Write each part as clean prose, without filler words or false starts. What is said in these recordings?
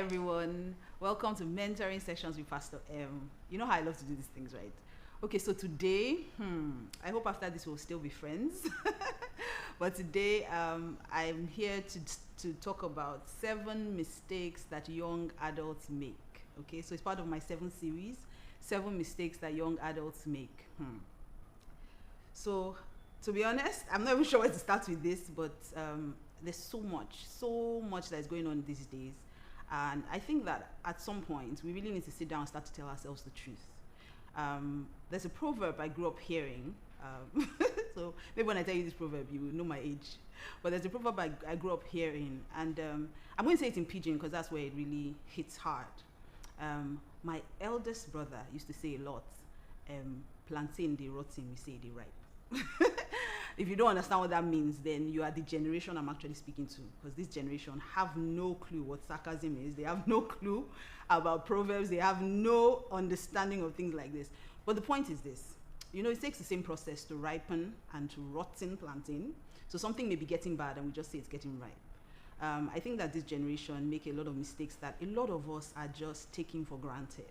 everyone. Welcome to Mentoring Sessions with Pastor M. You know how I love to do these things, right? Okay, so today, I hope after this we'll still be friends. But today, I'm here to talk about 7 mistakes that young adults make. Okay, so it's part of my 7 series, 7 mistakes that young adults make. So, to be honest, I'm not even sure where to start with this, but there's so much that is going on these days. And I think that at some point, we really need to sit down and start to tell ourselves the truth. There's a proverb I grew up hearing. So maybe when I tell you this proverb, you will know my age. But there's a proverb I grew up hearing. And I'm going to say it in Pidgin because that's where it really hits hard. My eldest brother used to say a lot, plantain dey rotten, we say dey ripe. If you don't understand what that means, then you are the generation I'm actually speaking to, because this generation have no clue what sarcasm is. They have no clue about proverbs. They have no understanding of things like this. But the point is this. You know, it takes the same process to ripen and to rotten plantain. So something may be getting bad and we just say it's getting ripe. I think that this generation make a lot of mistakes that a lot of us are just taking for granted.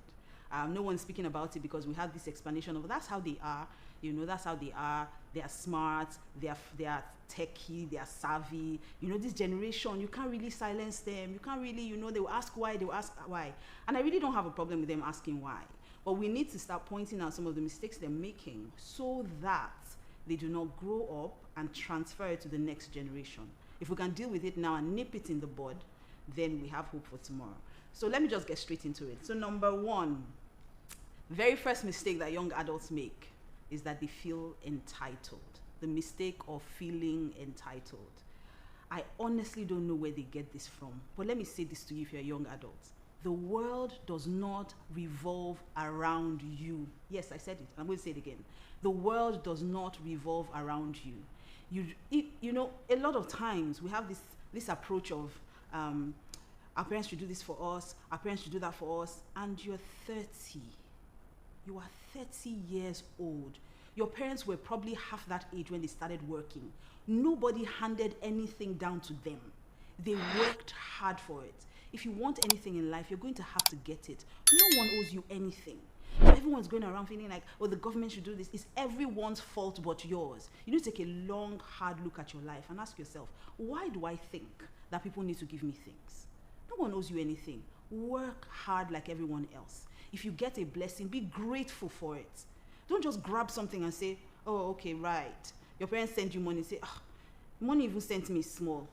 No one's speaking about it because we have this explanation of that's how they are. You know, that's how they are. They are smart. They are techie. They are savvy. You know, this generation, you can't really silence them. You can't really, they will ask why. They will ask why. And I really don't have a problem with them asking why. But we need to start pointing out some of the mistakes they're making so that they do not grow up and transfer it to the next generation. If we can deal with it now and nip it in the bud, then we have hope for tomorrow. So let me just get straight into it. So number 1, very first mistake that young adults make is that they feel entitled. The mistake of feeling entitled. I honestly don't know where they get this from, but let me say this to you if you're a young adult. The world does not revolve around you. Yes, I said it. I'm going to say it again. The world does not revolve around you. You know, a lot of times we have this approach of our parents should do this for us, our parents should do that for us, and you're 30. You are 30 years old. Your parents were probably half that age when they started working. Nobody handed anything down to them. They worked hard for it. If you want anything in life, you're going to have to get it. No one owes you anything. So everyone's going around feeling like, oh, the government should do this. It's everyone's fault but yours. You need to take a long, hard look at your life and ask yourself, why do I think that people need to give me things? No one owes you anything. Work hard like everyone else. If you get a blessing, be grateful for it. Don't just grab something and say, oh, okay, right. Your parents send you money. Say, money even sent me small.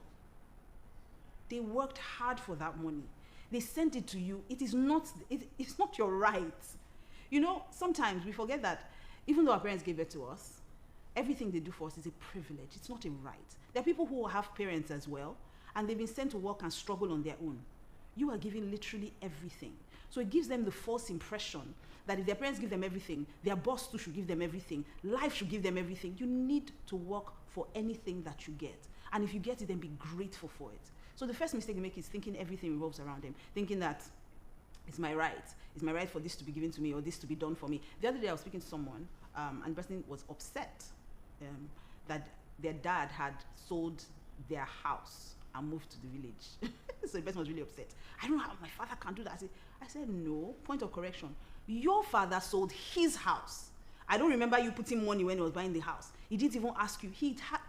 They worked hard for that money. They sent it to you. It's not your right. You know, sometimes we forget that even though our parents gave it to us, everything they do for us is a privilege. It's not a right. There are people who have parents as well, and they've been sent to work and struggle on their own. You are giving literally everything. So it gives them the false impression that if their parents give them everything, their boss too should give them everything. Life should give them everything. You need to work for anything that you get. And if you get it, then be grateful for it. So the first mistake they make is thinking everything revolves around them. Thinking that it's my right. It's my right for this to be given to me or this to be done for me. The other day I was speaking to someone and the person was upset that their dad had sold their house and moved to the village. So the person was really upset. I don't know how my father can do that. I said, no, point of correction. Your father sold his house. I don't remember you putting money when he was buying the house. He didn't even ask you.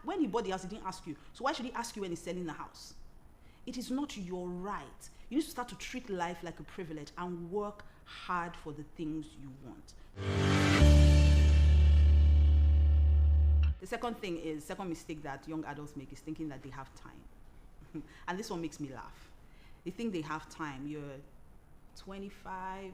When he bought the house, he didn't ask you. So why should he ask you when he's selling the house? It is not your right. You need to start to treat life like a privilege and work hard for the things you want. The second mistake that young adults make is thinking that they have time. And this one makes me laugh. They think they have time. You're 25,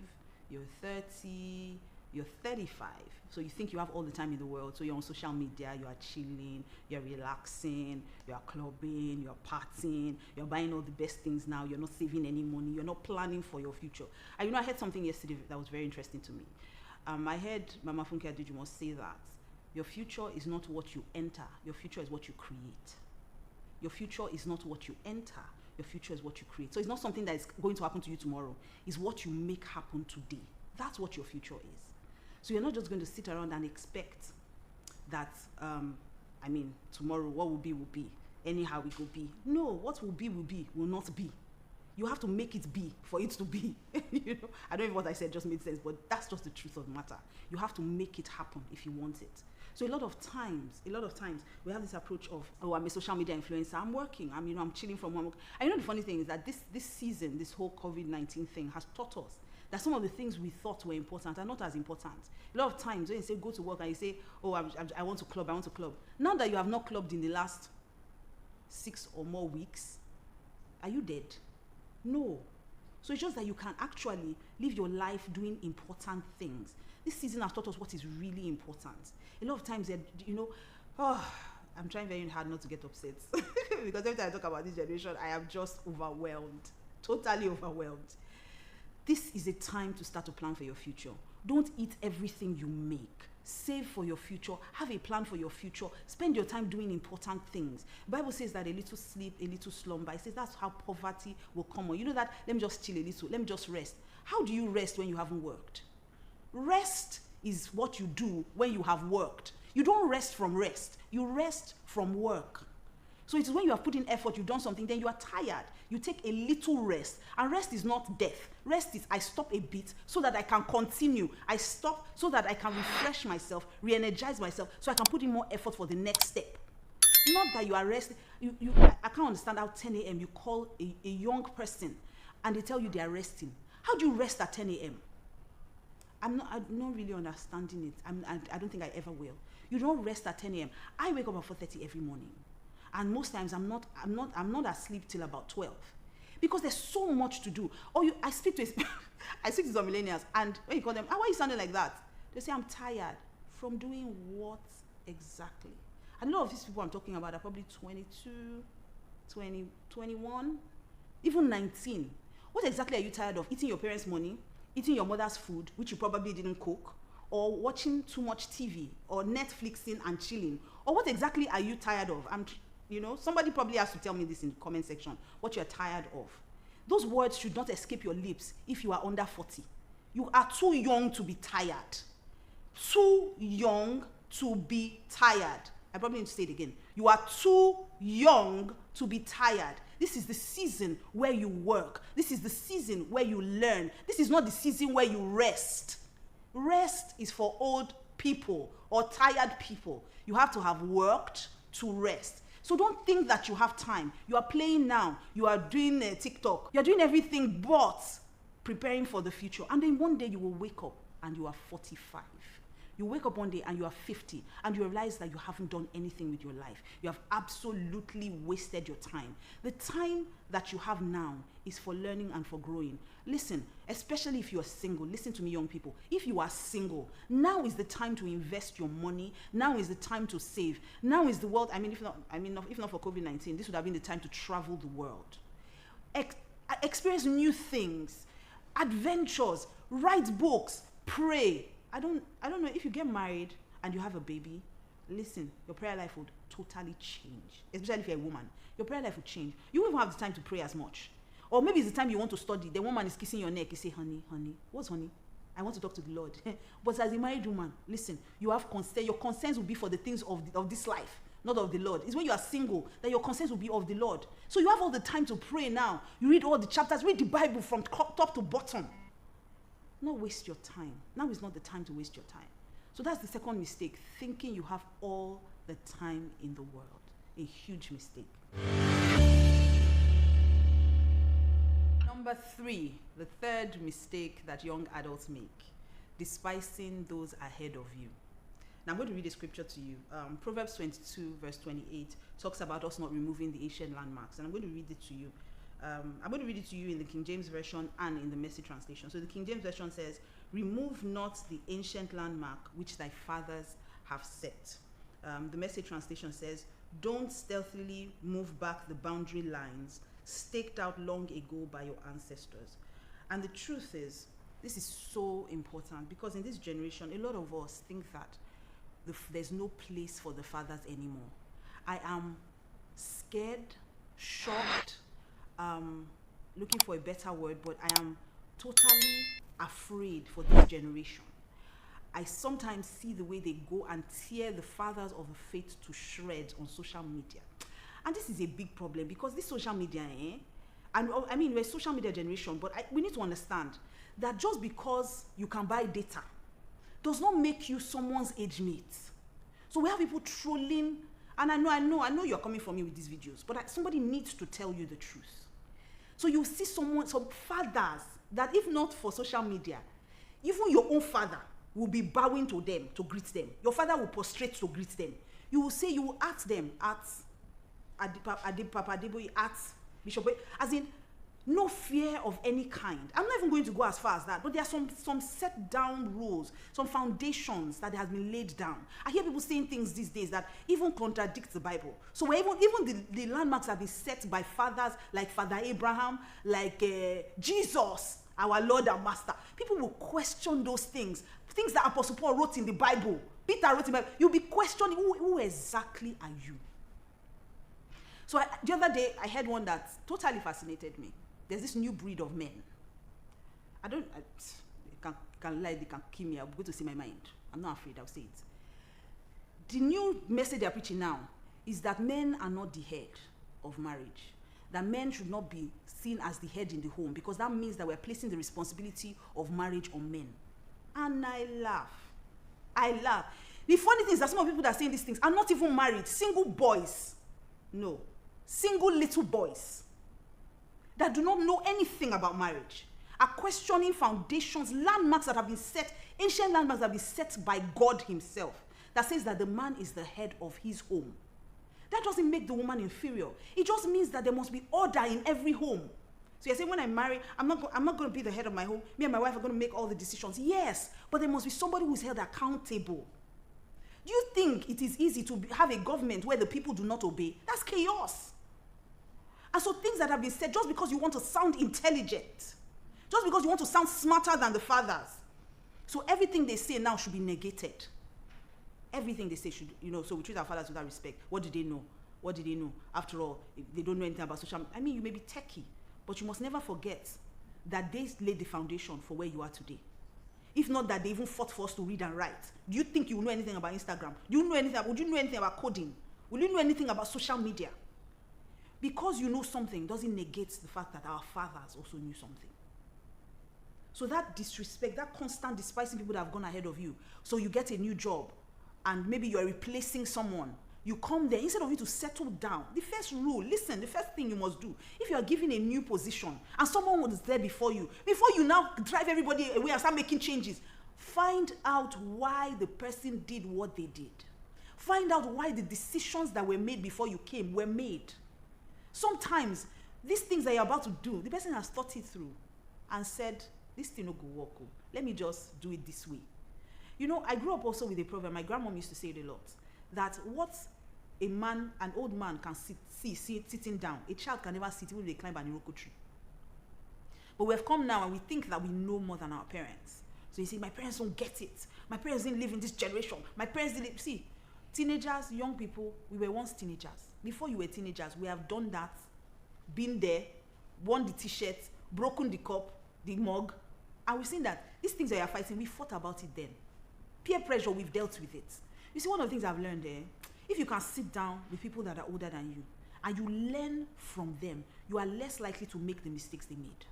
you're 30, you're 35. So you think you have all the time in the world. So you're on social media, you are chilling, you're relaxing, you're clubbing, you're partying, you're buying all the best things now, you're not saving any money, you're not planning for your future. And I heard something yesterday that was very interesting to me. I heard Mama Funke Adejumo say that your future is not what you enter, your future is what you create. Your future is not what you enter. Your future is what you create. So it's not something that is going to happen to you tomorrow. It's what you make happen today. That's what your future is. So you're not just going to sit around and expect that, tomorrow what will be, anyhow it will be. No, what will be, will not be. You have to make it be for it to be. You know, I don't know if what I said just made sense, but that's just the truth of the matter. You have to make it happen if you want it. So a lot of times, we have this approach of, oh, I'm a social media influencer. I'm working. I'm chilling from home. And you know, the funny thing is that this season, this whole COVID-19 thing has taught us that some of the things we thought were important are not as important. A lot of times when you say go to work and you say, oh, I want to club. Now that you have not clubbed in the last 6 or more weeks, are you dead? No. So it's just that you can actually live your life doing important things. This season has taught us what is really important. A lot of times, I'm trying very hard not to get upset because every time I talk about this generation, I am just overwhelmed, totally overwhelmed. This is a time to start to plan for your future. Don't eat everything you make. Save for your future. Have a plan for your future. Spend your time doing important things. The Bible says that a little sleep, a little slumber. It says that's how poverty will come on. You know that, let me just chill a little. Let me just rest. How do you rest when you haven't worked? Rest is what you do when you have worked. You don't rest from rest. You rest from work. So it is when you have put in effort, you've done something, then you are tired. You take a little rest. And rest is not death. Rest is I stop a bit so that I can continue. I stop so that I can refresh myself, re-energize myself, so I can put in more effort for the next step. Not that you are resting. I can't understand how 10 a.m. you call a young person and they tell you they are resting. How do you rest at 10 a.m.? I'm not really understanding it. I don't think I ever will. You don't rest at 10 a.m. I wake up at 4:30 every morning. And most times I'm not asleep till about 12. Because there's so much to do. I speak to some millennials, and when you call them, why are you sounding like that? They say, I'm tired. From doing what exactly? And a lot of these people I'm talking about are probably 22, 20, 21, even 19. What exactly are you tired of? Eating your parents' money? Eating your mother's food, which you probably didn't cook? Or watching too much TV? Or Netflixing and chilling? Or what exactly are you tired of? Somebody probably has to tell me this in the comment section, what you're tired of. Those words should not escape your lips if you are under 40. You are too young to be tired. Too young to be tired. I probably need to say it again. You are too young to be tired. This is the season where you work. This is the season where you learn. This is not the season where you rest. Rest is for old people or tired people. You have to have worked to rest. So don't think that you have time. You are playing now. You are doing TikTok. You are doing everything but preparing for the future. And then one day you will wake up and you are 45. You wake up one day and you are 50 and you realize that you haven't done anything with your life. You have absolutely wasted your time. The time that you have now is for learning and for growing. Listen, especially if you are single, listen to me, young people. If you are single, now is the time to invest your money. Now is the time to save. Now is the world. If not for COVID-19, this would have been the time to travel the world. Experience new things, adventures, write books, pray. I don't know if you get married and you have a baby, listen, your prayer life would totally change. Especially if you're a woman. Your prayer life would change. You won't even have the time to pray as much. Or maybe it's the time you want to study. The woman is kissing your neck. You say, honey, what's honey? I want to talk to the Lord. But as a married woman, listen, you have concern. Your concerns will be for the things of this life, not of the Lord. It's when you are single that your concerns will be of the Lord. So you have all the time to pray now. You read all the chapters. Read the Bible from top to bottom. Not waste your time. Now is not the time to waste your time. So that's the second mistake, thinking you have all the time in the world. A huge mistake. Number 3, the third mistake that young adults make, despising those ahead of you. Now I'm going to read a scripture to you. Proverbs 22 verse 28 talks about us not removing the ancient landmarks. And I'm going to read it to you. I'm going to read it to you in the King James Version and in the Message translation. So the King James Version says, remove not the ancient landmark which thy fathers have set. The Message translation says, don't stealthily move back the boundary lines staked out long ago by your ancestors. And the truth is, this is so important because in this generation, a lot of us think that there's no place for the fathers anymore. I am scared, shocked, looking for a better word, but I am totally afraid for this generation. I sometimes see the way they go and tear the fathers of the faith to shreds on social media. And this is a big problem because this social media, And I mean, we're a social media generation, but we need to understand that just because you can buy data does not make you someone's age mate. So we have people trolling, and I know you're coming for me with these videos, but somebody needs to tell you the truth. So you see some fathers that, if not for social media, even your own father will be bowing to them to greet them. Your father will prostrate to greet them. You will ask them at Bishop, as in, no fear of any kind. I'm not even going to go as far as that, but there are some set down rules, some foundations that has been laid down. I hear people saying things these days that even contradict the Bible. So we're even the landmarks have been set by fathers like Father Abraham, like Jesus, our Lord and Master. People will question those things that Apostle Paul wrote in the Bible, Peter wrote in the Bible. You'll be questioning, who exactly are you? So the other day, I heard one that totally fascinated me. There's this new breed of men. They can lie, they can kill me. I'll go to see my mind. I'm not afraid, I'll say it. The new message they're preaching now is that men are not the head of marriage. That men should not be seen as the head in the home, because that means that we're placing the responsibility of marriage on men. And I laugh. The funny thing is that some of the people that are saying these things are not even married, single boys. No, single little boys that do not know anything about marriage are questioning foundations, landmarks that have been set, ancient landmarks that have been set by God himself, that says that the man is the head of his home. That doesn't make the woman inferior. It just means that there must be order in every home. So you're saying, when I marry, I'm not going to be the head of my home. Me and my wife are going to make all the decisions. Yes, but there must be somebody who's held accountable. Do you think it is easy to have a government where the people do not obey? That's chaos. And so things that have been said, just because you want to sound intelligent, just because you want to sound smarter than the fathers, so everything they say now should be negated. Everything they say should, so we treat our fathers with that respect. What do they know? What do they know? After all, if they don't know anything about social media. I mean, you may be techie, but you must never forget that they laid the foundation for where you are today. If not that they even fought for us to read and write. Do you think you will know anything about Instagram? Would you know anything about coding? Will you know anything about social media? Because you know something doesn't negate the fact that our fathers also knew something. So that disrespect, that constant despising people that have gone ahead of you, so you get a new job, and maybe you're replacing someone, you come there, instead of you to settle down, the first rule, listen, the first thing you must do, if you are given a new position, and someone was there before you now drive everybody away and start making changes, find out why the person did what they did. Find out why the decisions that were made before you came were made. Sometimes, these things that you're about to do, the person has thought it through and said, this thing no go work. Let me just do it this way. I grew up also with a proverb. My grandmom used to say it a lot, that what an old man can see sitting down, a child can never sit even if they climb an iroko tree. But we have come now and we think that we know more than our parents. So you say, my parents don't get it. My parents didn't live in this generation. My parents didn't. See, teenagers, young people, we were once teenagers. Before you were teenagers, we have done that, been there, worn the t-shirt, broken the cup, the mug, and we've seen that these things that you're fighting, we fought about it then. Peer pressure, we've dealt with it. You see, one of the things I've learned there, if you can sit down with people that are older than you, and you learn from them, you are less likely to make the mistakes they made.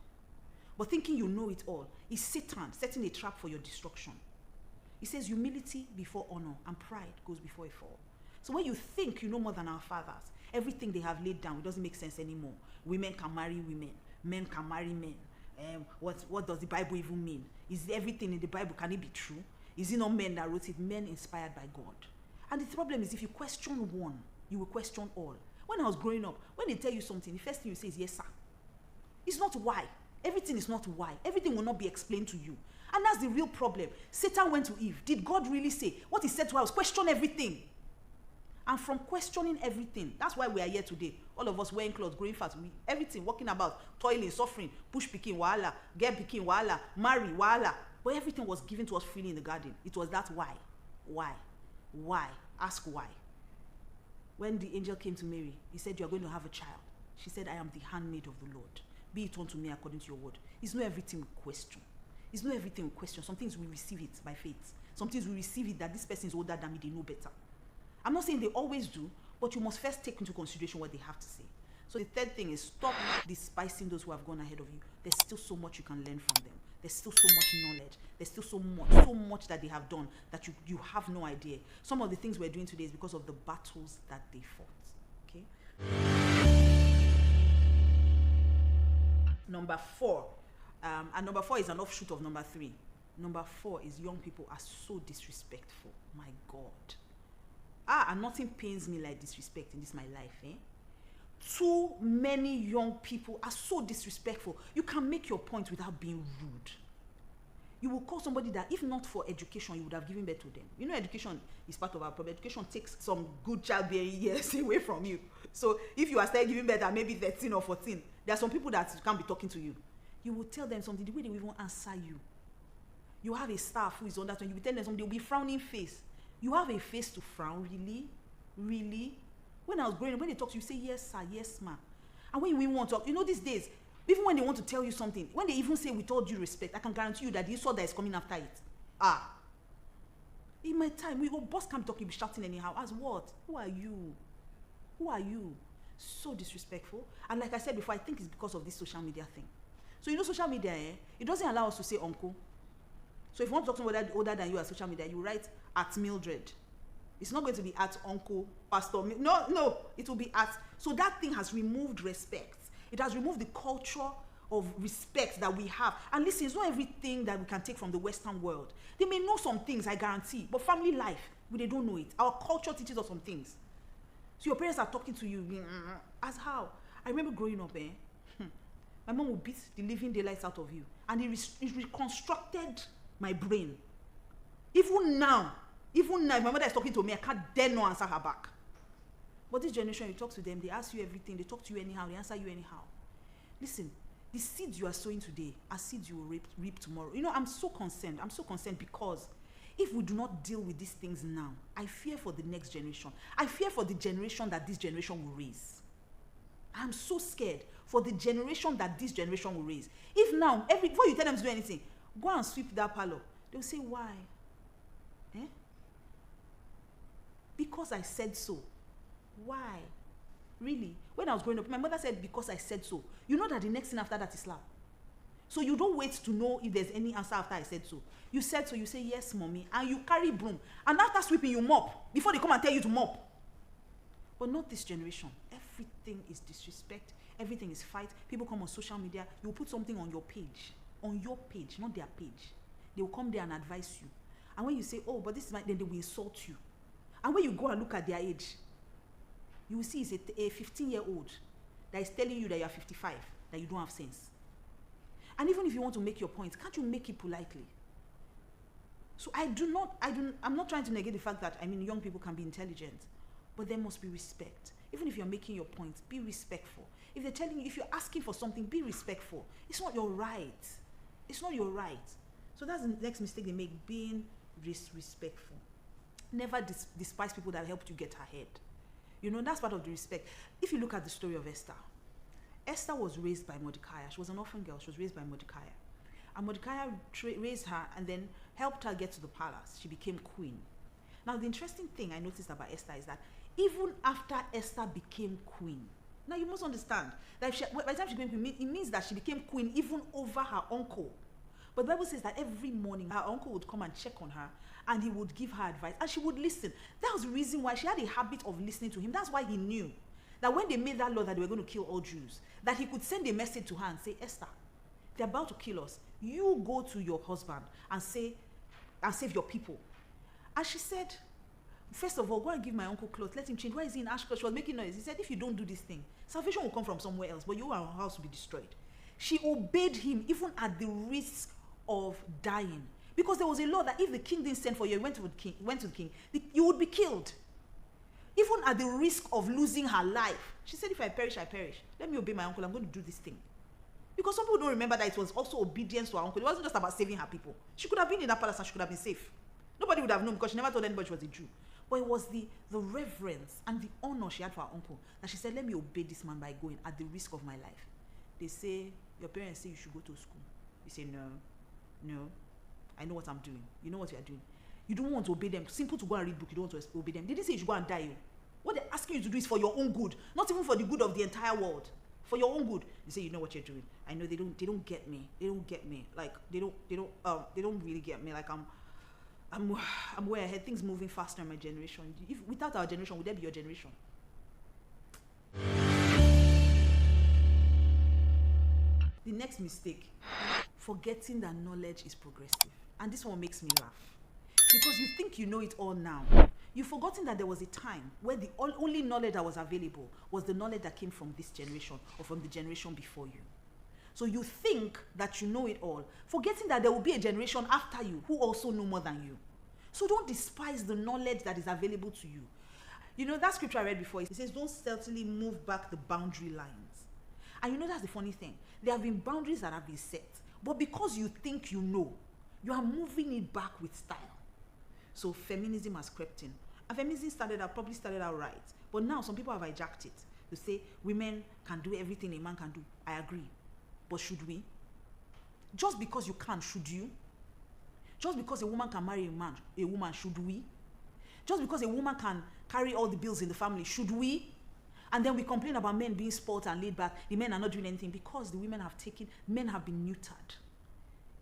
But thinking you know it all is Satan setting a trap for your destruction. He says humility before honor, and pride goes before a fall. So when you think you know more than our fathers, everything they have laid down, it doesn't make sense anymore. Women can marry women. Men can marry men. What does the Bible even mean? Is everything in the Bible, can it be true? Is it not men that wrote it? Men inspired by God. And the problem is, if you question one, you will question all. When I was growing up, when they tell you something, the first thing you say is, yes, sir. It's not why. Everything is not why. Everything will not be explained to you. And that's the real problem. Satan went to Eve. Did God really say? What he said to her was, question everything. And from questioning everything, that's why we are here today. All of us wearing clothes, growing fast, everything, walking about, toiling, suffering, push pikin, wahala, get pikin, wahala, marry, wahala. But everything was given to us freely in the garden. It was that why. Why? Ask why. When the angel came to Mary, he said, you are going to have a child. She said, I am the handmaid of the Lord. Be it unto me according to your word. It's not everything we question. It's not everything we question. Some things we receive it by faith. Some things we receive it that this person is older than me, they know better. I'm not saying they always do, but you must first take into consideration what they have to say. So the third thing is stop despising those who have gone ahead of you. There's still so much you can learn from them. There's still so much knowledge. There's still so much that they have done that you have no idea. Some of the things we're doing today is because of the battles that they fought. Okay. Number 4, and number 4 is an offshoot of number 3. Number 4 is young people are so disrespectful. My God. And nothing pains me like disrespect in this my life. Too many young people are so disrespectful. You can make your point without being rude. You will call somebody that, if not for education, you would have given birth to them. You know, education is part of our problem. Education takes some good childbearing years away from you. So if you are still giving birth at maybe 13 or 14, there are some people that can't be talking to you. You will tell them something, the way they will even answer you. You have a staff who is on that one, you will tell them something, they will be frowning face. You have a face to frown, really? Really? When I was growing up, when they talk to you, say, yes, sir, yes, ma'am. And when you even want to talk, you know, these days, even when they want to tell you something, when they even say with all due respect, I can guarantee you that the insult that is coming after it. In my time, your boss can't talk, you'll be shouting anyhow. As what? Who are you? Who are you? So disrespectful. And like I said before, I think it's because of this social media thing. So you know social media, it doesn't allow us to say uncle. So if you want to talk to somebody older than you on social media, you write at Mildred. It's not going to be at uncle, pastor. No, it will be at. So that thing has removed respect. It has removed the culture of respect that we have. And listen, it's not everything that we can take from the Western world. They may know some things, I guarantee, but family life, they don't know it. Our culture teaches us some things. So your parents are talking to you, as how? I remember growing up, my mom would beat the living daylights out of you. And it reconstructed my brain. Even now, if my mother is talking to me, I can't dare not answer her back. But this generation, you talk to them, they ask you everything, they talk to you anyhow, they answer you anyhow. Listen, the seeds you are sowing today are seeds you will reap tomorrow. You know, I'm so concerned because if we do not deal with these things now, I fear for the next generation. I fear for the generation that this generation will raise. I'm so scared for the generation that this generation will raise. If now, before you tell them to do anything, go and sweep that parlor. They'll say, why? Because I said so. Why? Really? When I was growing up, my mother said, because I said so. You know that the next thing after that is slap. So you don't wait to know if there's any answer after I said so. You said so, you say, yes, mommy, and you carry broom. And after sweeping, you mop, before they come and tell you to mop. But not this generation. Everything is disrespect. Everything is fight. People come on social media. You will put something on your page, not their page. They will come there and advise you. And when you say, oh, but this is my, then they will insult you. And when you go and look at their age, you will see it's a 15-year-old that is telling you that you are 55, that you don't have sense. And even if you want to make your point, can't you make it politely? So I'm not trying to negate the fact that, young people can be intelligent, but there must be respect. Even if you're making your point, be respectful. If they're telling you, if you're asking for something, be respectful. It's not your right. It's not your right. So that's the next mistake they make, being disrespectful. Never despise people that helped you get ahead. You know, that's part of the respect. If you look at the story of Esther, Esther was raised by Mordecai. She was an orphan girl. She was raised by Mordecai. And Mordecai raised her and then helped her get to the palace. She became queen. Now, the interesting thing I noticed about Esther is that even after Esther became queen, now you must understand that by the time she became queen, it means that she became queen even over her uncle. But the Bible says that every morning her uncle would come and check on her and he would give her advice and she would listen. That was the reason why she had a habit of listening to him. That's why he knew that when they made that law that they were going to kill all Jews, that he could send a message to her and say, Esther, they're about to kill us. You go to your husband and save your people. And she said, first of all, go and give my uncle clothes. Let him change. Why is he in ash clothes? She was making noise. He said, if you don't do this thing, salvation will come from somewhere else, but your house will be destroyed. She obeyed him even at the risk of dying. Because there was a law that if the king didn't send for you, went to the king, you would be killed. Even at the risk of losing her life. She said, if I perish, I perish. Let me obey my uncle. I'm going to do this thing. Because some people don't remember that it was also obedience to her uncle. It wasn't just about saving her people. She could have been in that palace and she could have been safe. Nobody would have known because she never told anybody she was a Jew. But it was the reverence and the honor she had for her uncle that she said, let me obey this man by going at the risk of my life. They say, your parents say you should go to school. You say, no, I know what I'm doing. You know what you are doing. You don't want to obey them. Simple to go and read book, you don't want to obey them. They didn't say you should go and die. What they're asking you to do is for your own good, not even for the good of the entire world. For your own good. You say, you know what you're doing. I know they don't get me. They don't get me. Like they don't really get me. Like I'm way ahead. Things moving faster in my generation. Without our generation, would there be your generation? The next mistake, forgetting that knowledge is progressive. And this one makes me laugh. Because you think you know it all now. You've forgotten that there was a time where the only knowledge that was available was the knowledge that came from this generation or from the generation before you. So you think that you know it all, forgetting that there will be a generation after you who also know more than you. So don't despise the knowledge that is available to you. You know, that scripture I read before, it says, don't stealthily move back the boundary lines. And you know, that's the funny thing. There have been boundaries that have been set, but because you think you know, you are moving it back with style. So feminism has crept in. And feminism probably started out right. But now some people have hijacked it. They say women can do everything a man can do. I agree. But should we? Just because you can, should you? Just because a woman can marry a woman, should we? Just because a woman can carry all the bills in the family, should we? And then we complain about men being spoiled and laid back. The men are not doing anything because the men have been neutered.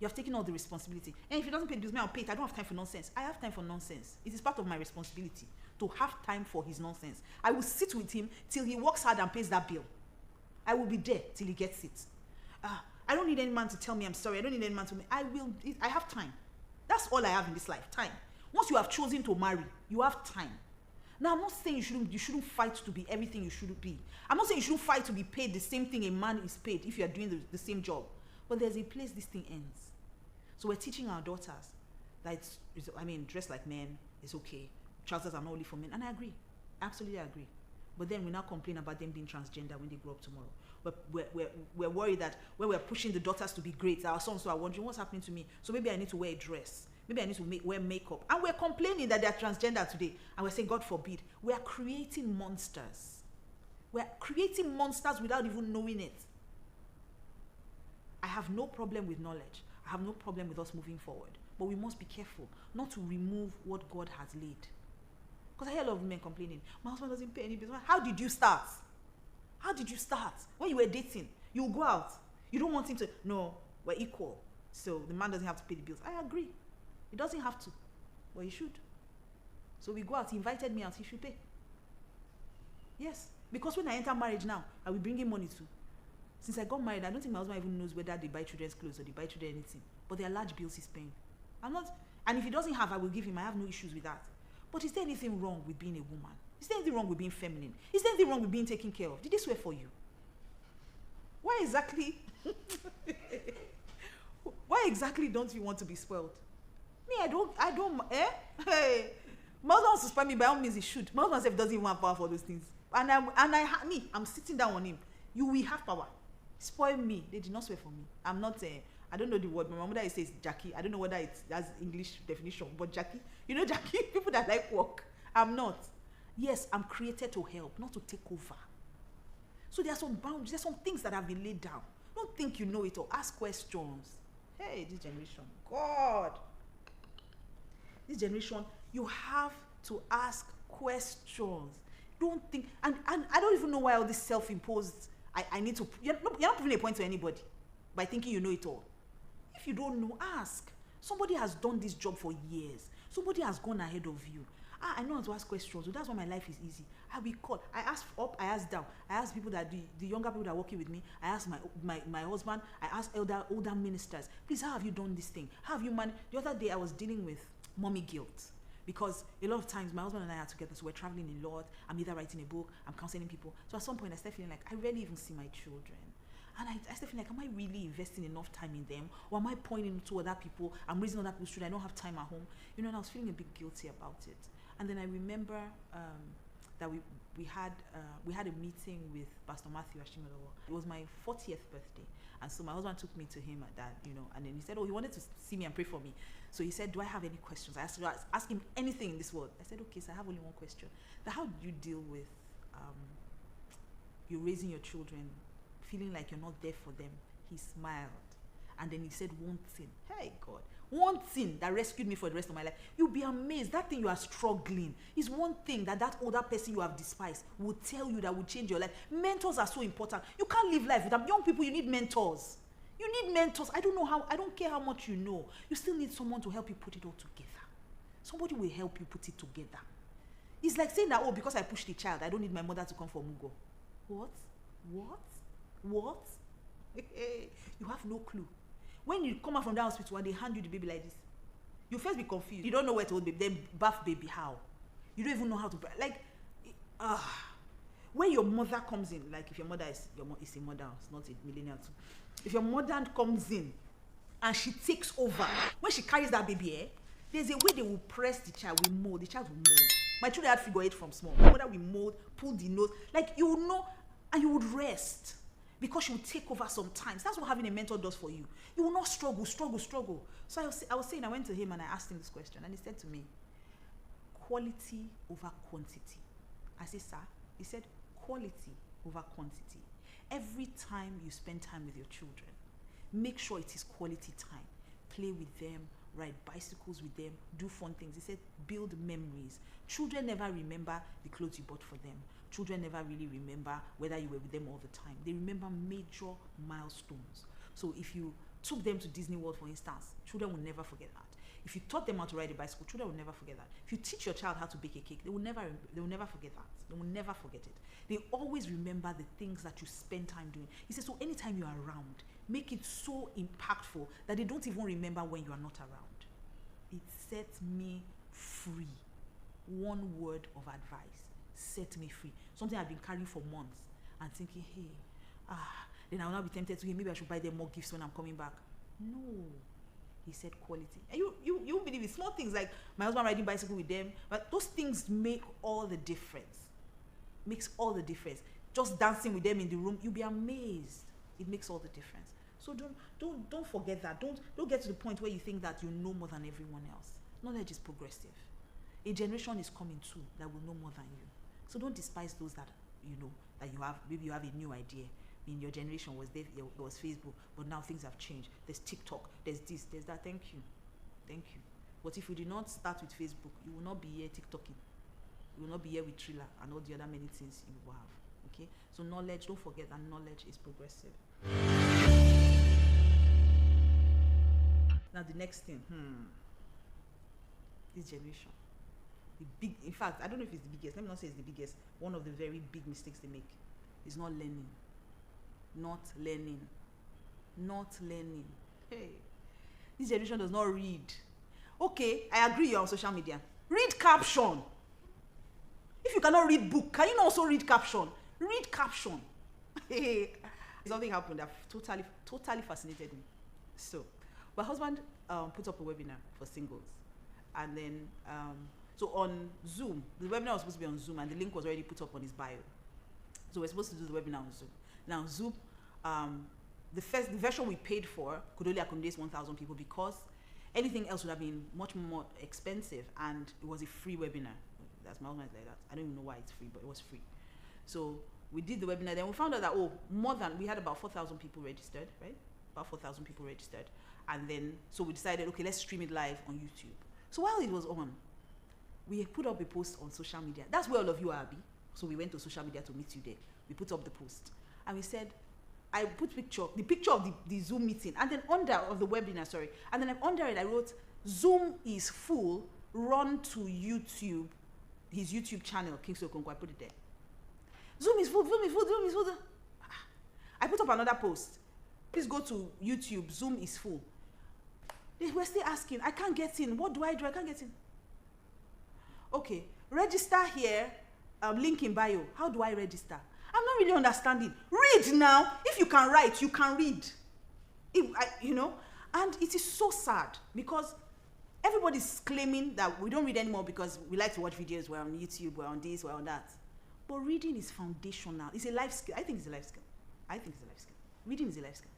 You have taken all the responsibility. And if he doesn't pay the bills, I'll pay it. I don't have time for nonsense. I have time for nonsense. It is part of my responsibility to have time for his nonsense. I will sit with him till he works hard and pays that bill. I will be there till he gets it. I don't need any man to tell me I'm sorry. I don't need any man to I have time. That's all I have in this life, time. Once you have chosen to marry, you have time. Now, I'm not saying you shouldn't fight to be everything you should be. I'm not saying you shouldn't fight to be paid the same thing a man is paid if you are doing the same job. But there's a place this thing ends. So we're teaching our daughters that dress like men is okay. Trousers are not only for men. And I agree. Absolutely agree. But then we now complain about them being transgender when they grow up tomorrow. But we're worried that when we're pushing the daughters to be great, our sons are wondering what's happening to me. So maybe I need to wear a dress. Maybe I need to wear makeup. And we're complaining that they're transgender today. And we're saying, God forbid. We are creating monsters. We're creating monsters without even knowing it. I have no problem with knowledge. I have no problem with us moving forward. But we must be careful not to remove what God has laid. Because I hear a lot of women complaining, my husband doesn't pay any bills. How did you start? How did you start? When you were dating, you go out. You don't want him to, no, we're equal. So the man doesn't have to pay the bills. I agree. He doesn't have to, but he should. So we go out. He invited me out. He should pay. Yes. Because when I enter marriage now, I will bring him money too. Since I got married, I don't think my husband even knows whether they buy children's clothes or they buy children anything. But there are large bills he's paying. And if he doesn't have, I will give him. I have no issues with that. But is there anything wrong with being a woman? Is there anything wrong with being feminine? Is there anything wrong with being taken care of? Did he swear for you? Why exactly? Why exactly don't you want to be spoiled? Me, I don't, Hey, my husband wants to spoil me, by all means he should. My husband doesn't even have power for those things. I'm sitting down on him. You will have power. Spoil me. They did not swear for me. I'm not, I don't know the word. My mother says Jackie. I don't know whether that's English definition, but Jackie, you know Jackie, people that like work. I'm not. Yes, I'm created to help, not to take over. So there are some boundaries, there's some things that have been laid down. Don't think you know it all. Ask questions. Hey, this generation, God. This generation, you have to ask questions. Don't think, and I don't even know why all this self-imposed, I need to, you're not proving a point to anybody by thinking you know it all. If you don't know, ask. Somebody has done this job for years. Somebody has gone ahead of you. I know how to ask questions, so that's why my life is easy. I will call. I ask up, I ask down. I ask people that the younger people that are working with me. I ask my husband. I ask older ministers. Please, how have you done this thing? How have you managed? The other day I was dealing with mommy guilt because a lot of times my husband and I are together, so we're traveling a lot. I'm either writing a book, I'm counseling people. So at some point I start feeling like I rarely even see my children. And I start feeling like, am I really investing enough time in them? Or am I pointing to other people? I'm raising other people's children. I don't have time at home. You know, and I was feeling a bit guilty about it. And then I remember that we had a meeting with Pastor Matthew Ashimolowo. It was my 40th birthday. And so my husband took me to him at that, you know, and then he said, he wanted to see me and pray for me. So he said, do I have any questions? I asked him anything in this world. I said, okay, so I have only one question. Now, how do you deal with you raising your children, feeling like you're not there for them? He smiled. and then he said one thing. Hey, God. One thing that rescued me for the rest of my life. You'll be amazed. That thing you are struggling is one thing that older person you have despised will tell you that will change your life. Mentors are so important. You can't live life without young people. You need mentors. You need mentors. I don't care how much you know. You still need someone to help you put it all together. Somebody will help you put it together. It's like saying that, oh, because I pushed the child, I don't need my mother to come for Mugo. What? You have no clue. When you come out from that hospital and they hand you the baby like this, you first be confused. You don't know where to hold baby. Then bath baby how? You don't even know how to like. When your mother comes in, like if your mother is a mother, it's not a millennial too. If your mother comes in and she takes over, when she carries that baby, there's a way they will press the child. We mold. The child will mold. My children had figure 8 from small. My mother will mold, pull the nose, like you will know, and you would rest. Because she will take over sometimes. That's what having a mentor does for you. You will not struggle. So I was saying, I went to him and I asked him this question. And he said to me, quality over quantity. I said, sir? He said, quality over quantity. Every time you spend time with your children, make sure it is quality time. Play with them, ride bicycles with them, do fun things. He said, build memories. Children never remember the clothes you bought for them. Children never really remember whether you were with them all the time. They remember major milestones. So if you took them to Disney World, for instance, children will never forget that. If you taught them how to ride a bicycle, children will never forget that. If you teach your child how to bake a cake, they will never forget that. They will never forget it. They always remember the things that you spend time doing. He says, so anytime you are around, make it so impactful that they don't even remember when you are not around. It sets me free. One word of advice. Set me free. Something I've been carrying for months and thinking, hey, then I will not be tempted to, hey, maybe I should buy them more gifts when I'm coming back. No. He said quality. And you won't believe it. Small things like my husband riding bicycle with them, but those things make all the difference. Makes all the difference. Just dancing with them in the room, you'll be amazed. It makes all the difference. So don't forget that. Don't get to the point where you think that you know more than everyone else. Knowledge is progressive. A generation is coming too that will know more than you. So don't despise those that you know, that you have. Maybe you have a new idea. I mean, your generation was there was Facebook, but now things have changed. There's TikTok, there's this, there's that. Thank you. But if you did not start with Facebook, you will not be here TikToking. You will not be here with Triller and all the other many things you will have. Okay? So knowledge, don't forget that knowledge is progressive. Now the next thing, this generation. In fact, I don't know if it's the biggest. Let me not say it's the biggest. One of the very big mistakes they make is not learning. Hey, this generation does not read. Okay, I agree you're on social media. Read caption. If you cannot read book, can you not also read caption? Read caption. Hey, something happened that totally fascinated me. So, my husband put up a webinar for singles, and then so on Zoom, the webinar was supposed to be on Zoom, and the link was already put up on his bio. So we're supposed to do the webinar on Zoom. Now Zoom, the version we paid for could only accommodate 1,000 people because anything else would have been much more expensive, and it was a free webinar. That's my husband's like that. I don't even know why it's free, but it was free. So we did the webinar. Then we found out that we had about 4,000 people registered, right? About 4,000 people registered, and then so we decided, okay, let's stream it live on YouTube. So while it was on, we put up a post on social media. That's where all of you are, Abby. So we went to social media to meet you there. We put up the post. And we said, I put the picture of the Zoom meeting, and then of the webinar, and then under it I wrote, Zoom is full, run to YouTube, his YouTube channel, Kingsley Okonkwo. I put it there. Zoom is full. I put up another post. Please go to YouTube, Zoom is full. They were still asking, I can't get in. What do? I can't get in. Okay, register here, link in bio. How do I register? I'm not really understanding. Read now. If you can write, you can read. And it is so sad because everybody's claiming that we don't read anymore because we like to watch videos. We're on YouTube, we're on this, we're on that. But reading is foundational. It's a life skill. I think it's a life skill. Reading is a life skill.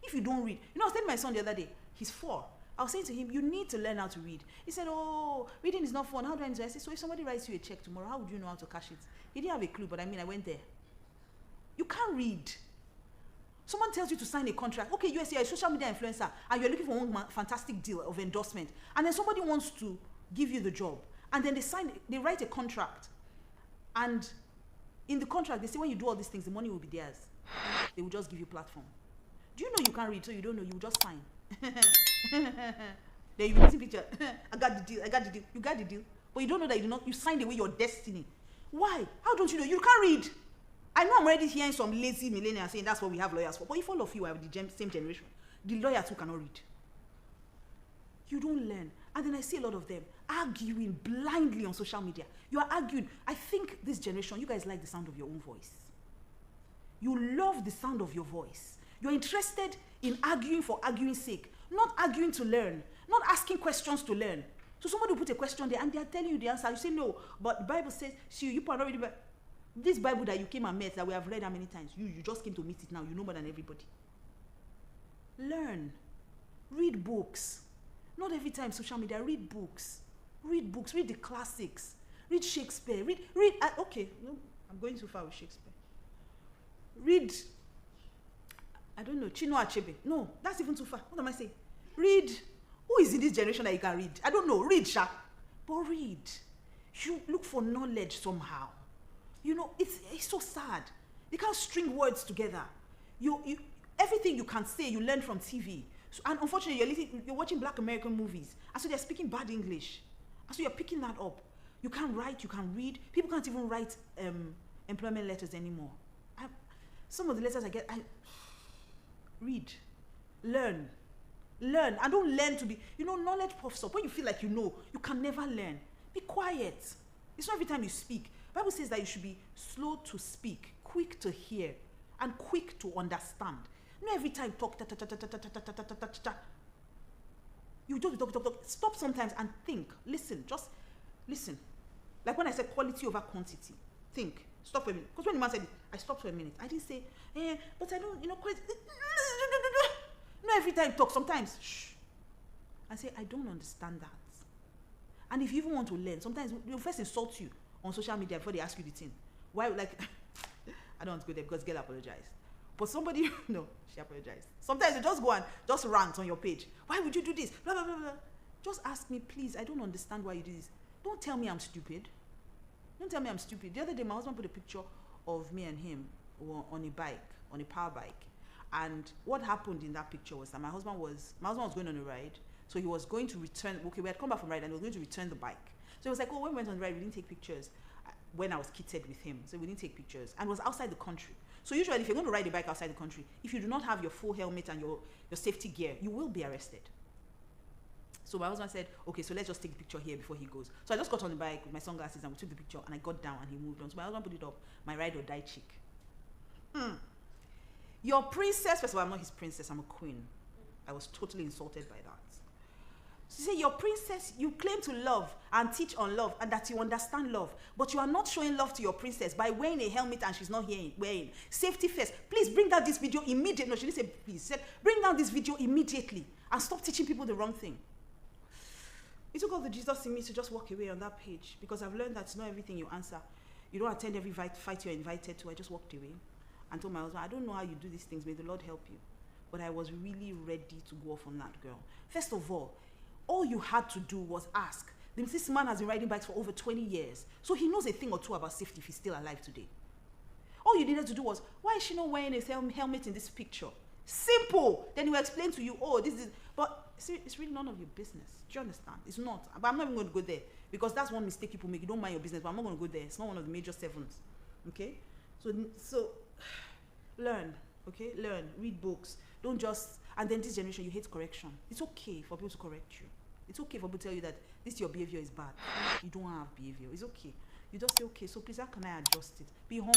If you don't read, I was telling my son the other day, he's 4. I was saying to him, you need to learn how to read. He said, oh, reading is not fun. How do I know? I said, so if somebody writes you a check tomorrow, how would you know how to cash it? He didn't have a clue, but I went there. You can't read. Someone tells you to sign a contract. Okay, you're a social media influencer and you're looking for one fantastic deal of endorsement. And then somebody wants to give you the job. And then they write a contract. And in the contract, they say when you do all these things, the money will be theirs. They will just give you platform. Do you know you can't read, so you don't know, you will just sign. Then you will see picture. I got the deal. You got the deal. But you don't know that you signed away your destiny. Why? How don't you know? You can't read. I know I'm already hearing some lazy millennials saying that's what we have lawyers for. But if all of you are the same generation, the lawyers who cannot read, you don't learn. And then I see a lot of them arguing blindly on social media. You are arguing. I think this generation, you guys like the sound of your own voice. You love the sound of your voice. You're interested in arguing for arguing's sake, not arguing to learn, not asking questions to learn. So somebody will put a question there and they are telling you the answer. You say, no, but the Bible says, see, you are not reading this Bible that you came and met, that we have read how many times? You just came to meet it now. You know more than everybody. Learn. Read books. Not every time social media. Read books. Read books. Read the classics. Read Shakespeare. Okay, no, I'm going too far with Shakespeare. Read, I don't know, Chinua Achebe. No, that's even too far. What am I saying? Read. Who is in this generation that you can read? I don't know. Read, Sha. But read. You look for knowledge somehow. You know, it's so sad. You can't string words together. Everything you can say, you learn from TV. So, and unfortunately, you're watching Black American movies. And so they're speaking bad English. And so you're picking that up. You can't write, you can read. People can't even write employment letters anymore. Some of the letters I get, read, learn. And don't learn to be, knowledge puffs up. When you feel like you know, you can never learn. Be quiet. It's not every time you speak. The Bible says that you should be slow to speak, quick to hear, and quick to understand. Not every time talk. You just talk. Stop sometimes and think. Listen. Just listen. Like when I said quality over quantity. Think. Stop for a minute. Because when the man said it, I stopped for a minute. I didn't say, but I don't, quality. Not every time talk. Sometimes, shh. I say, I don't understand that. And if you even want to learn, sometimes they'll first insult you on social media before they ask you the thing. Why, like, I don't want to go there because girl apologized. But somebody, no, she apologized. Sometimes you just go and just rant on your page. Why would you do this? Blah, blah, blah, blah. Just ask me, please. I don't understand why you do this. Don't tell me I'm stupid. Don't tell me I'm stupid. The other day, my husband put a picture of me and him on a bike, on a power bike. And what happened in that picture was that my husband was going on a ride. So he was going to return. Okay, we had come back from ride and he was going to return the bike. So he was like, oh, when we went on the ride, we didn't take pictures. When I was kitted with him, so we didn't take pictures. And it was outside the country. So usually if you're going to ride a bike outside the country, if you do not have your full helmet and your safety gear, you will be arrested. So my husband said, okay, so let's just take a picture here before he goes. So I just got on the bike with my sunglasses and we took the picture and I got down and he moved on. So my husband put it up, my ride or die chick. Your princess, first of all, I'm not his princess, I'm a queen. I was totally insulted by that. So you say, your princess, you claim to love and teach on love and that you understand love, but you are not showing love to your princess by wearing a helmet and she's not wearing. Safety first. Please bring down this video immediately. No, she didn't say please. She said, bring down this video immediately and stop teaching people the wrong thing. It took all the Jesus in me to just walk away on that page because I've learned that it's not everything you answer. You don't attend every fight you're invited to. I just walked away and told my husband, I don't know how you do these things. May the Lord help you. But I was really ready to go off on that girl. First of all you had to do was ask. This man has been riding bikes for over 20 years. So he knows a thing or two about safety if he's still alive today. All you needed to do was, why is she not wearing a helmet in this picture? Simple. Then he will explain to you, oh, this is... But see, it's really none of your business. Do you understand? It's not. But I'm not even going to go there. Because that's one mistake people make. You don't mind your business, but I'm not going to go there. It's not one of the major sevens. Okay? So learn. Okay? Learn. Read books. Don't just... And then this generation, you hate correction. It's okay for people to correct you. It's okay for people to tell you that this your behavior is bad. You don't have behavior. It's okay. You just say, okay, so please, how can I adjust it? Be humble,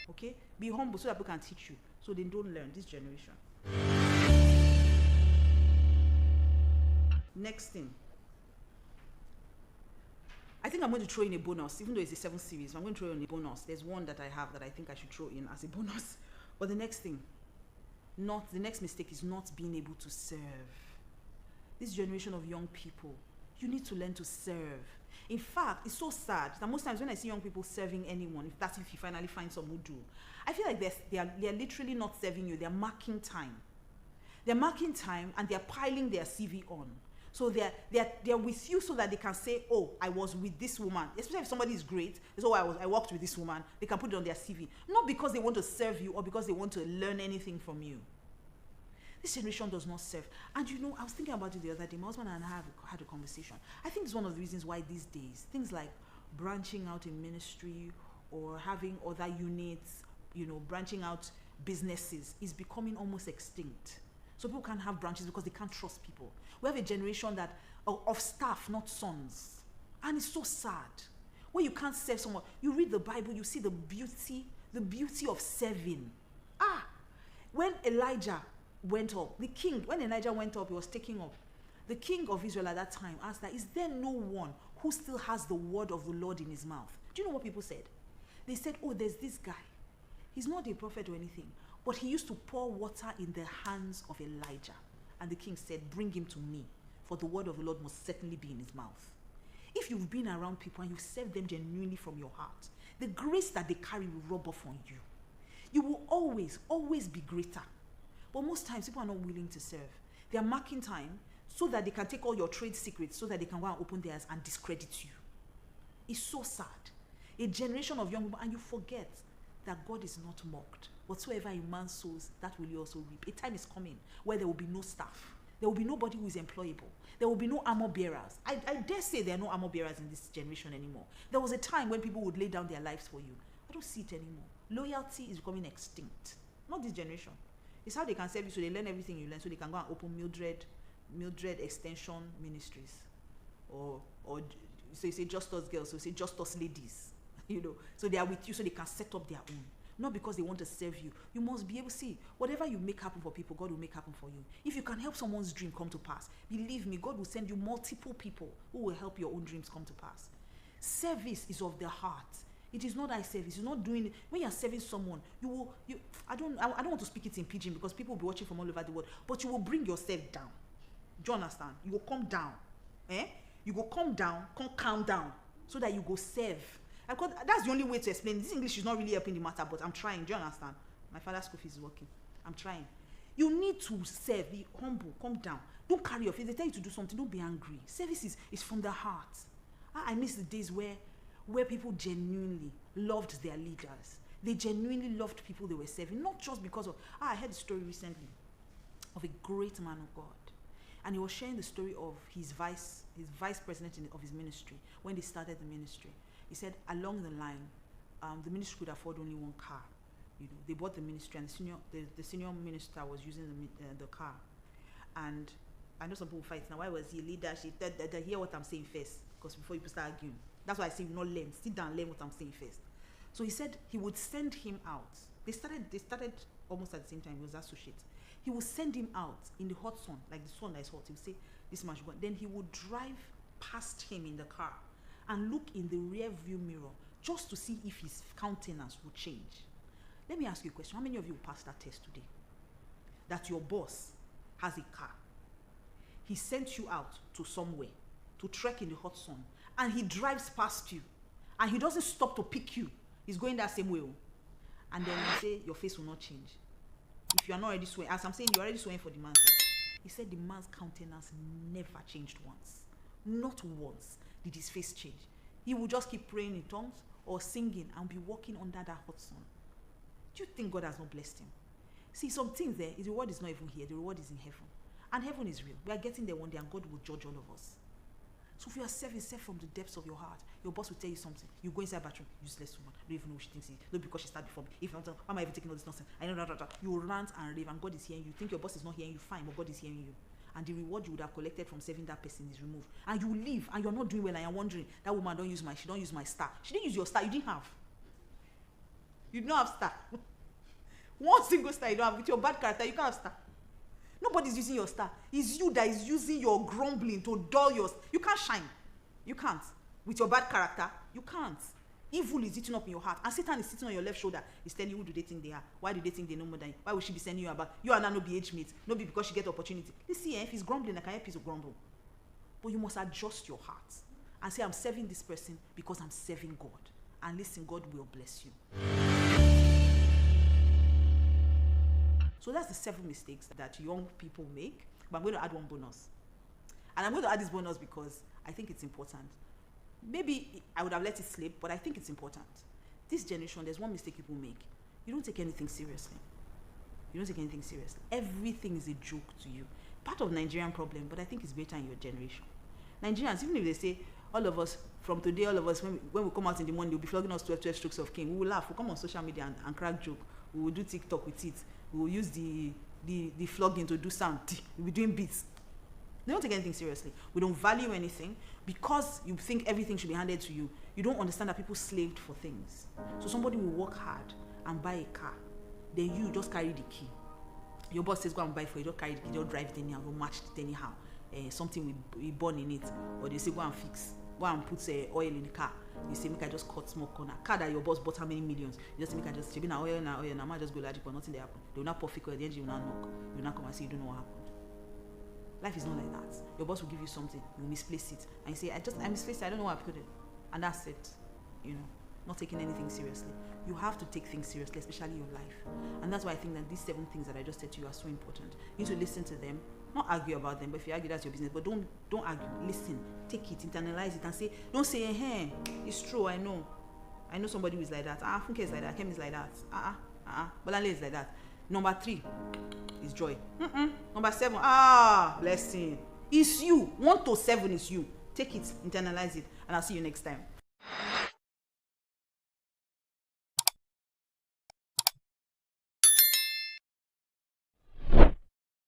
okay? Be humble so that people can teach you. So they don't learn, this generation. Next thing. I think I'm going to throw in a bonus, even though it's a 7th series. I'm going to throw in a bonus. There's one that I have that I think I should throw in as a bonus. But the next thing, the next mistake is not being able to serve. This generation of young people, you need to learn to serve. In fact, it's so sad that most times when I see young people serving anyone, if you finally find some who do, I feel like they're literally not serving you, they're marking time. They're marking time and they're piling their CV on. So they're with you so that they can say, oh, I was with this woman. Especially if somebody is great, so I worked with this woman, they can put it on their CV. Not because they want to serve you or because they want to learn anything from you. This generation does not serve. And you know, I was thinking about it the other day. My husband and I had a conversation. I think it's one of the reasons why these days, things like branching out in ministry or having other units, you know, branching out businesses is becoming almost extinct. So people can't have branches because they can't trust people. We have a generation of staff, not sons. And it's so sad. When you can't serve someone, you read the Bible, you see the beauty of serving. When Elijah went up, when Elijah went up, he was taking up. The king of Israel at that time asked that, is there no one who still has the word of the Lord in his mouth? Do you know what people said? They said, oh, there's this guy. He's not a prophet or anything, but he used to pour water in the hands of Elijah. And the king said, bring him to me, for the word of the Lord must certainly be in his mouth. If you've been around people and you serve them genuinely from your heart, the grace that they carry will rub off on you. You will always, always be greater. But most times, people are not willing to serve. They are marking time so that they can take all your trade secrets, so that they can go and open theirs and discredit you. It's so sad. A generation of young people, and you forget that God is not mocked. Whatsoever a man sows, that will he also reap. A time is coming where there will be no staff. There will be nobody who is employable. There will be no armor bearers. I dare say there are no armor bearers in this generation anymore. There was a time when people would lay down their lives for you. I don't see it anymore. Loyalty is becoming extinct. Not this generation. It's how they can serve you, so they learn everything you learn, so they can go and open Mildred Extension Ministries. Or so you say just us girls, so you say just us ladies. You know, so they are with you so they can set up their own. Not because they want to serve you. You must be able to see, whatever you make happen for people, God will make happen for you. If you can help someone's dream come to pass, believe me, God will send you multiple people who will help your own dreams come to pass. Service is of the heart. It is not eye service. You're not doing it. When you're serving someone, I don't want to speak it in pidgin because people will be watching from all over the world, but you will bring yourself down. Do you understand? You will come down. You go come down, come calm down, so that you go serve. Because that's the only way to explain. This English is not really helping the matter, but I'm trying. Do you understand? My father's school fees is working. I'm trying. You need to serve. Be humble. Come down. Don't carry your face. They tell you to do something. Don't be angry. Service is from the heart. I miss the days where people genuinely loved their leaders. They genuinely loved people they were serving. Not just because of... I heard a story recently of a great man of God. And he was sharing the story of his vice president of his ministry when they started the ministry. He said along the line, the ministry could afford only one car. You know, they bought the ministry, and the senior minister was using the car. And I know some people fight now. Why was he a leader? Hear what I'm saying first, because before you start arguing, that's why I say you not learn. Sit down, learn what I'm saying first. So he said he would send him out. They started almost at the same time. He was associate. He would send him out in the hot sun, like the sun that is hot. He would say, "This man should go." Then he would drive past him in the car and look in the rear view mirror just to see if his countenance would change. Let me ask you a question. How many of you passed that test today? That your boss has a car. He sent you out to somewhere to trek in the hot sun, and he drives past you, and he doesn't stop to pick you. He's going that same way. And then you say your face will not change. If you are not already swearing, as I'm saying, you're already swearing for the man. He said the man's countenance never changed once. Not once did his face change. He would just keep praying in tongues or singing and be walking under that hot sun. Do you think God has not blessed him? See, some things there, the reward is not even here. The reward is in heaven. And heaven is real. We are getting there one day, and God will judge all of us. So if you are serving, serve from the depths of your heart. Your boss will tell you something. You go inside the bathroom, useless woman. Don't even know what she thinks. Not because she started before me. If not, why am I even taking all this nonsense? I know that. You will rant and rave, and God is hearing you. You think your boss is not hearing you, fine, but God is hearing you. And the reward you would have collected from serving that person is removed. And you leave, and you're not doing well, and you're wondering, that woman she don't use my star. She didn't use your star. You didn't have. You don't have star. One single star you don't have. With your bad character, you can't have star. Nobody's using your star. It's you that is using your grumbling to dull yours. You can't shine. You can't. With your bad character, you can't. Evil is eating up in your heart, and Satan is sitting on your left shoulder. He's telling you, who do they think they are? Why do they think they know more than you? Why would she be sending you about? You and I no be age mates. No be because she get opportunity. You see, if he's grumbling, I can help you to grumble. But you must adjust your heart. and say, I'm serving this person because I'm serving God. And listen, God will bless you. So that's the 7 mistakes that young people make. But I'm going to add one bonus. And I'm going to add this bonus because I think it's important. Maybe I would have let it slip, but I think it's important. This generation, there's one mistake people make. You don't take anything seriously. You don't take anything seriously. Everything is a joke to you. Part of Nigerian problem, but I think it's better in your generation. Nigerians, even if they say, all of us, from today, all of us, when we come out in the morning, they'll be flogging us 12 strokes of cane. We will laugh. We'll come on social media and crack joke. We will do TikTok with it. We will use the flogging to do sound. We'll be doing beats. They don't take anything seriously. We don't value anything. Because you think everything should be handed to you, you don't understand that people slaved for things. So somebody will work hard and buy a car. Then you just carry the key. Your boss says, go and buy it for you. Don't carry the key. Don't drive it anyhow. Don't match it anyhow. Something will burn in it. Or they say, go and fix. Go and put oil in the car. You say, make I just cut small corner. Car that your boss bought how many millions? You just say, make I just, na oil, na might just go logic, but nothing there happen. They will not perfect oil. The engine will not knock. You will not come and say, you don't know what happened. Life is not like that. Your boss will give you something, you will misplace it, and you say, I misplaced it, I don't know where I put it. And that's it. Not taking anything seriously. You have to take things seriously, especially your life. And that's why I think that these 7 things that I just said to you are so important. You need to listen to them, not argue about them, but if you argue, that's your business. But don't argue. Listen, take it, internalize it, and say, don't say, hey, it's true, I know somebody who is like that. Funke is like that, Kem is like that. Bolanle is like that. Number 3 is joy. Number 7, blessing. It's you. 1 to 7 is you. Take it, internalize it, and I'll see you next time.